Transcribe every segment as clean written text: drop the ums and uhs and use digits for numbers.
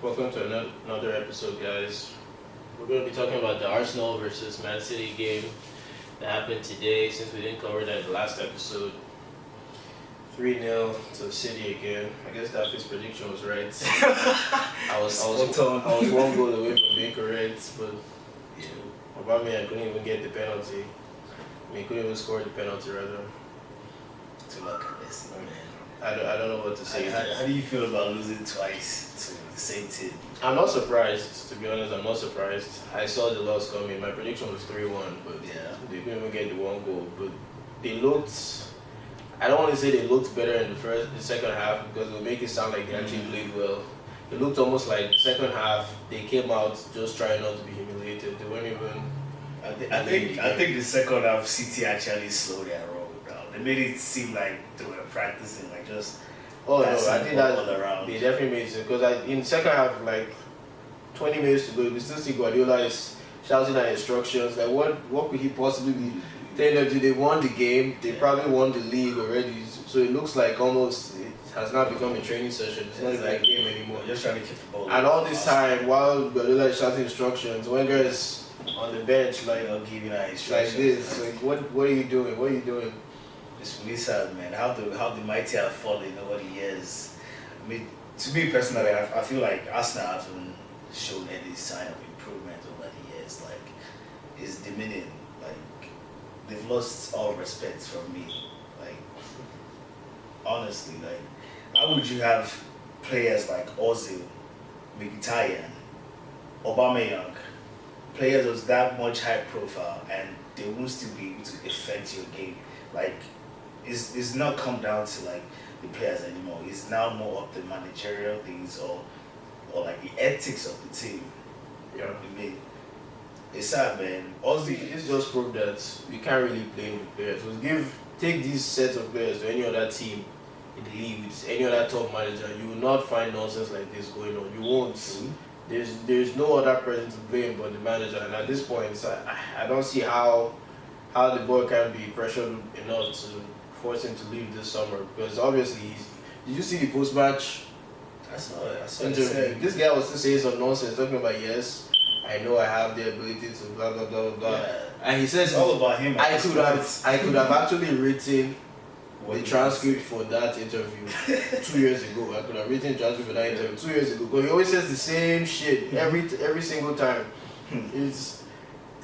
Welcome to another episode, guys. We're going to be talking about the Arsenal versus Man City game that happened today. Since we didn't cover that in the last episode, 3-0 to City again. I guess Daffy's prediction was right. I was one goal away from being correct, but Aubameyang couldn't even get the penalty. He couldn't even score the penalty, rather. To luck at this, man. I don't know what to say. How do you feel about losing twice to the same team? I'm not surprised, to be honest. I'm not surprised. I saw the loss coming. My prediction was 3-1, but they couldn't even get the one goal. But they looked. I don't want to say they looked better in the second half because it will make it sound like they actually played well. It looked almost like the second half they came out just trying not to be humiliated. They weren't even. I think the second half City actually slowed their roll down. They made it seem like they were practicing, like just. Oh no, I think that all around. They definitely made it because in the second half, like 20 minutes to go, you still see Guardiola is shouting at instructions. Like what could he possibly be telling them? They won the game. They probably won the league already. So it looks like almost it has not become a training session. It's not even a game anymore. Just trying to keep the ball. And all this time, while Guardiola is shouting instructions, Wenger is on the bench like giving out instructions like this. Like what are you doing? What are you doing? It's really sad, man. How the mighty have fallen over the years. I mean, to me personally, I feel like Arsenal haven't shown any sign of improvement over the years. Like, it's diminishing. Like, they've lost all respect from me. Like, honestly, like, how would you have players like Ozil, Mkhitaryan, Aubameyang, players with that much high profile, and they won't still be able to affect your game? Like, it's not come down to like the players anymore. It's now more of the managerial things or like the ethics of the team. You know what I mean? It's sad, man. This just proved that we can't really play with players. So take these sets of players to any other team in the league with any other top manager, you will not find nonsense like this going on. You won't. Mm-hmm. There's no other person to blame but the manager, and at this point, I don't see how the boy can be pressured enough to force him to leave this summer, because obviously did you see the post-match? I saw it. Interview. This guy was still saying some nonsense, talking about yes, I know I have the ability to blah blah blah blah, yeah. And he says it's all about him. I could have actually written the transcript for that interview 2 years ago. I could have written the transcript for that interview 2 years ago, because he always says the same shit every single time. It's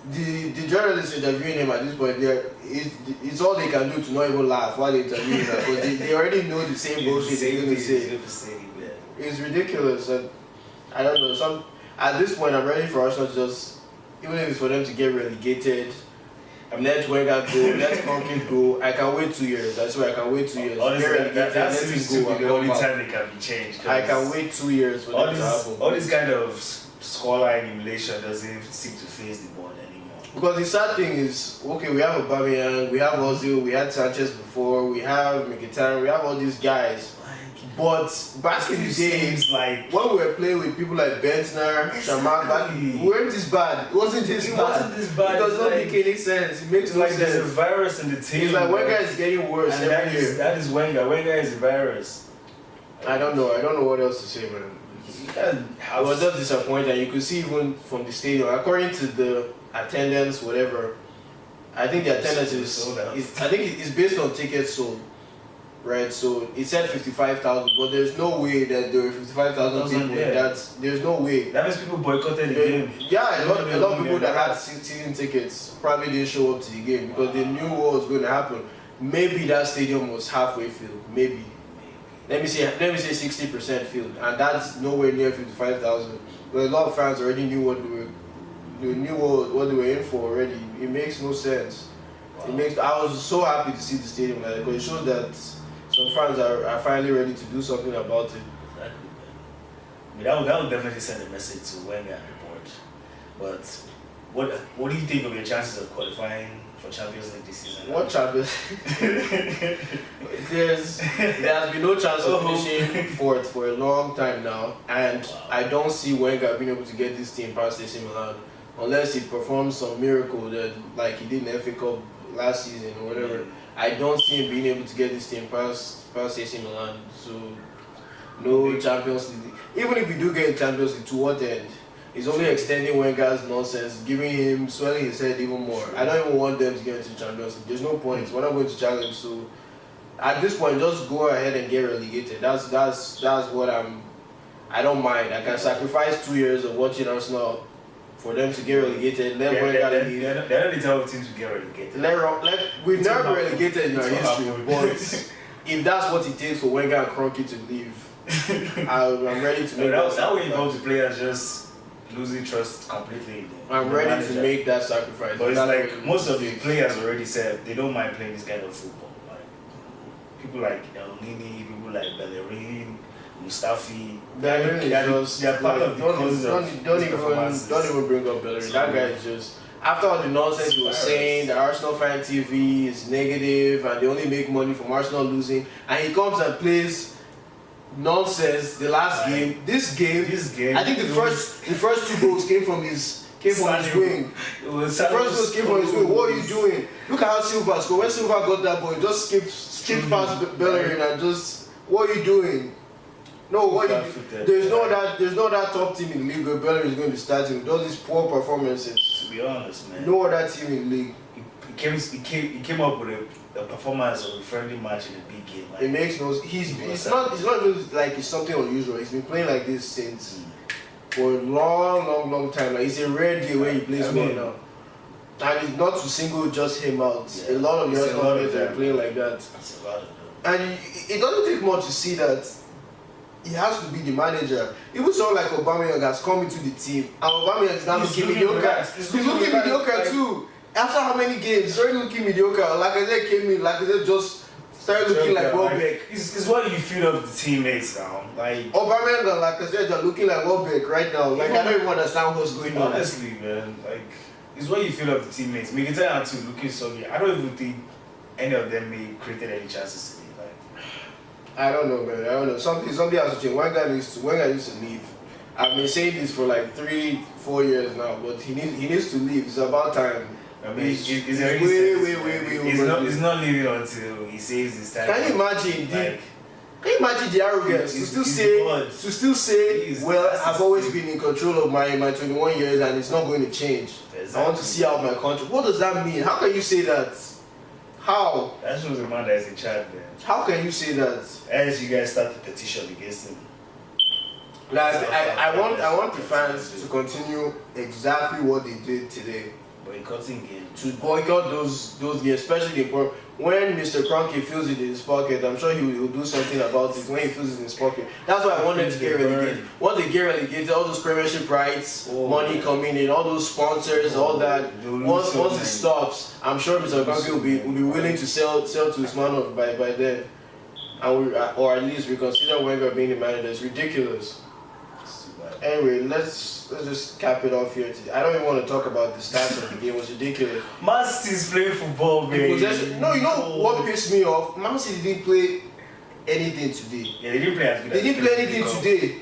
the journalists interviewing him at this point. It's all they can do to not even laugh while they interview him, because they already know the same bullshit they're going to say. It's ridiculous. And I don't know. At this point, I'm ready for Arsenal to just, even if it's for them to get relegated, let Wenger go, let Conkin go. I can wait 2 years. I swear I can wait 2 years. That seems to be the only time they can be changed. I can wait 2 years for that to happen. All this kind of scoreline emulation doesn't seem to face the board anymore. Because the sad thing is, okay, we have Aubameyang, we have Ozil, we had Sanchez before, we have Mkhitaryan, we have all these guys. But back in the days, like when we were playing with people like Bentner, Shamak, we weren't this bad. It wasn't this bad. It does not make any sense. It makes no like sense. There's a virus in the team. It's like Wenger is getting worse and every year. That is Wenger. Wenger is a virus. I don't know what else to say, man. I was just disappointed. You could see even from the stadium, according to the attendance, whatever. I think the attendance I think it's based on tickets sold. Right, so it said 55,000, but there's no way that there were 55,000 people. There's no way. That means people boycotted the game. Yeah, a lot of people that had season tickets probably didn't show up to the game because they knew what was going to happen. Maybe that stadium was halfway filled. Maybe. Let me say 60% filled, and that's nowhere near 55,000. But a lot of fans already knew what they were in for already. It makes no sense. Wow. I was so happy to see the stadium like that, because it shows that some fans are finally ready to do something about it. Exactly. I mean, that would definitely send a message to Wenger and the board. But what do you think of your chances of qualifying for Champions League this season? What Champions? There has been no chance of finishing fourth for a long time now, and I don't see Wenger being able to get this team past AC Milan unless he performs some miracle that like he did in the FA Cup last season or whatever. I don't see him being able to get this team past AC Milan. So no Champions League. Even if we do get Champions League, to what end? It's only extending Wenger's nonsense, giving him, swelling his head even more. I don't even want them to get into Champions League. There's no point. We're not going to challenge. So at this point, just go ahead and get relegated. That's what I don't mind. I can sacrifice 2 years of watching Arsenal for them to get relegated. Let Wenger leave. They're not the type of team to get relegated. We've never been relegated in our history, but if that's what it takes for Wenger and Kroenke to leave, I'm ready to make that way involves the players just losing trust completely. I'm ready to make that sacrifice. But it's like most of the players already said they don't mind playing this kind of football. Like people like El Nini, people like Bellerin, Mustafi. They're part of the causes of don't even bring up Bellerin. That guy is just, after all the nonsense he was saying, the Arsenal fan TV is negative and they only make money from Arsenal losing, and he comes and plays nonsense the last game. This game, I think the first 2 goals came from his wing. The first goals came from his wing. What are you doing? Look at how Silva scored. When Silva got that ball, he just skipped past Bellerin and just, what are you doing? No, there's no that top team in the league where Bellerin is going to be starting with all these poor performances. To be honest, man. No other team in the league. He came up with a performance of a friendly match in a big game. Like, it makes no. It's not even like it's something unusual. He's been playing like this since for a long time. Like, it's a rare day where he plays well now. And it's not to single just him out. Yeah. A lot of the other players are playing like that. That's a lot of them. And it doesn't take much to see that he has to be the manager. Even someone like Aubameyang has come into the team, and Aubameyang is now looking mediocre. He's looking mediocre too. After how many games? He's already looking mediocre. Like I said, came in. Like I said, just started looking like Welbeck. It's what you feel of the teammates now. Like Aubameyang and like I said, they're looking like Welbeck right now. Like I don't even understand what's going on. Honestly, man, like it's what you feel of the teammates. Mkhitaryan and too looking soggy. I don't even think any of them may created any chances today. Like I don't know, man. I don't know. Something has to change. Wenger needs to leave. I've been saying this for like 3-4 years now, but he needs to leave. It's about time. I mean, he's way he's not leaving until he says his time. Can you imagine? Can you imagine the arrogance to still say, well, I've always been in control of my 21 years and it's not going to change. Exactly. I want to see out my country. What does that mean? How can you say that? How? That shows the man that is in charge, man. How can you say that? As you guys start the petition against him. Like, I want the fans to continue exactly what they did today. Boycotting games. To boycott those games, especially when Mr. Kroenke feels it in his pocket. I'm sure he will do something about it when he feels it in his pocket. That's why I wanted to get relegated. Once they get relegated, all those premiership rights, money coming in, all those sponsors, all that. Once it stops, I'm sure Mr. Kroenke will be willing to sell to his man by then, and or at least reconsider Wenger being the manager. It's ridiculous. Anyway, let's just cap it off here today. I don't even want to talk about the stats of the game. It was ridiculous. Man City's playing football, man. No, you know what pissed me off? Man City didn't play anything today. Yeah, they didn't play as good. They didn't play anything today,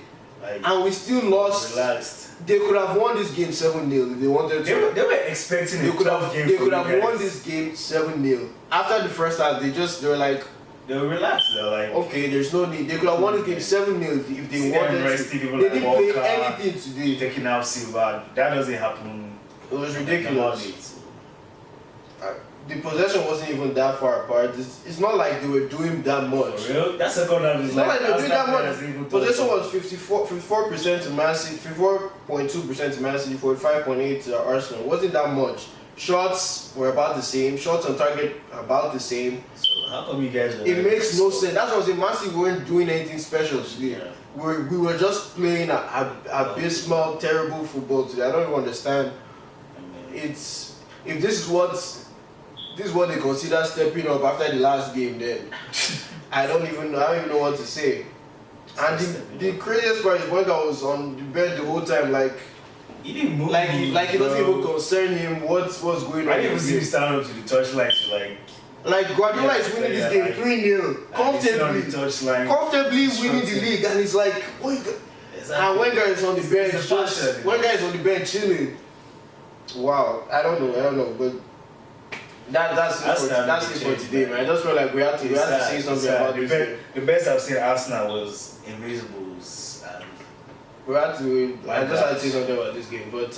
and we still lost. Relaxed. They could have won this game 7-0 if they wanted to. They were expecting a tough game. They could have won this game 7-0. After the first half, they were like. They were relaxed. They're like, okay, there's no need. They could have won the game 7-0 if they wanted to. They didn't play anything today. Taking out Silva, that doesn't happen. It was ridiculous. The possession wasn't even that far apart. It's not like they were doing that much. For real? That second half is not like they were doing that much. Possession was 54% to Man City, 54.2% to Man City, 45.8% to Arsenal. It wasn't that much. Shots were about the same. Shots on target about the same. How come you guys? It makes no sense. That's what I was saying. Man City weren't doing anything special today. Yeah. We were just playing abysmal, terrible football today. I don't even understand. It's if this is what they consider stepping up after the last game, then I don't even know what to say. And the craziest part is Wenger was on the bench the whole time, like. He didn't move. Like it doesn't even concern him what's going on. I didn't even see him stand up to the touchline to like Guardiola is winning this game 3-0 comfortably winning the league, and it's like, what you got? Exactly. And Wenger is on the bench, Wenger is on the bench chilling. Wow, I don't know, but That's it for today, man. I just felt like we had to say something about this. The best I've seen Arsenal was Invisibles, and I just had to say something about this game, but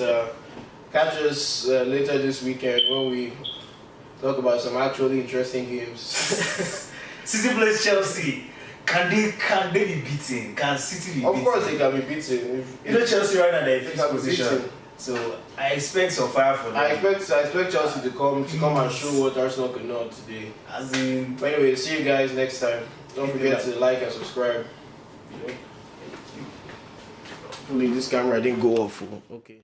catch us later this weekend when we talk about some actually interesting games. City plays Chelsea. Can they be beaten? Can City be beaten? Of course they can be beaten. You know Chelsea right now they're in They fifth can be position. beaten. So I expect some fire for them. I expect Chelsea to come and show what Arsenal could not today. As in, But anyway, see you guys next time. Don't forget to like and subscribe. Hopefully this camera didn't go off. Okay.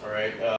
All right.